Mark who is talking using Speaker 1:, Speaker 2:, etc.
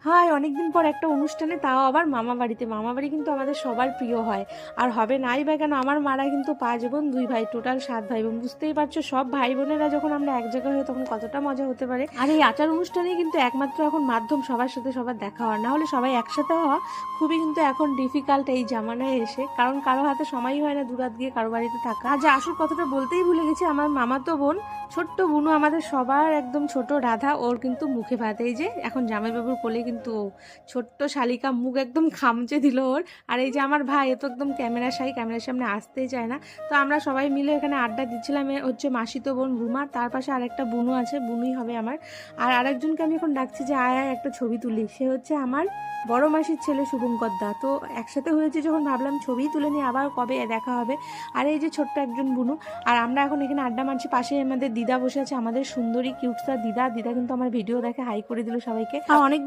Speaker 1: High, অনেকদিন পর একটা অনুষ্ঠানে, তাও আবার মামা বাড়িতে। মামা বাড়ি কিন্তু আমাদের সবার প্রিয় হয়, আর হবে নাই বা কেন। আমার মারা কিন্তু 5 বোন 2 ভাই, টোটাল 7 ভাই বোন। বুঝতেই পারছো, সব ভাই বোনেরা যখন আমরা এক জায়গায় হই তখন কতটা মজা হতে পারে। আর এই আচার অনুষ্ঠানেই কিন্তু একমাত্র এখন মাধ্যম সবার সাথে সবার দেখা হওয়ার, না হলে সবাই একসাথে হওয়া খুবই কিন্তু এখন ডিফিকাল্ট এই জামানায় এসে, কারণ কারো হাতে সময়ই হয় না দুরাত গিয়ে কারো বাড়িতে থাকা। আর যে আসল কথাটা বলতেই ভুলে গেছি, আমার মামাতো বোন ছোট্ট বুনু, আমাদের সবার একদম ছোট রাধা, ওর কিন্তু মুখে ভাত। এই যে এখন জামাইবাবুর কোলে কিন্তু ও, ছোট্ট শালিকা, মুখ একদম খামচে দিল ওর। আর এই যে আমার ভাই, এ তো একদম ক্যামেরা শাই, ক্যামেরার সামনে আসতেই চায় না। তো আমরা সবাই মিলে এখানে আড্ডা দিচ্ছিলাম। এ হচ্ছে মাসিতো বোন রুমা, তার পাশে আরেকটা বুনু আছে, বুনুই হবে আমার। আর আরেকজনকে আমি এখন ডাকছি যে আয় আয় একটা ছবি তুলি, সে হচ্ছে আমার বড় মাসির ছেলে শুভঙ্কর দা। তো একসাথে হয়েছে যখন, ভাবলাম ছবিই তুলে নিই, আবার কবে দেখা হবে। আর এই যে ছোট্ট একজন বুনু। আর আমরা এখন এখানে আড্ডা মারছি, পাশে আমাদের দিদা বসে আছে, আমাদের সুন্দরী কিউটসা দিদা। দিদা কিন্তু আমার ভিডিও দেখে হাই করে দিল সবাইকে। আর অনেকগুলো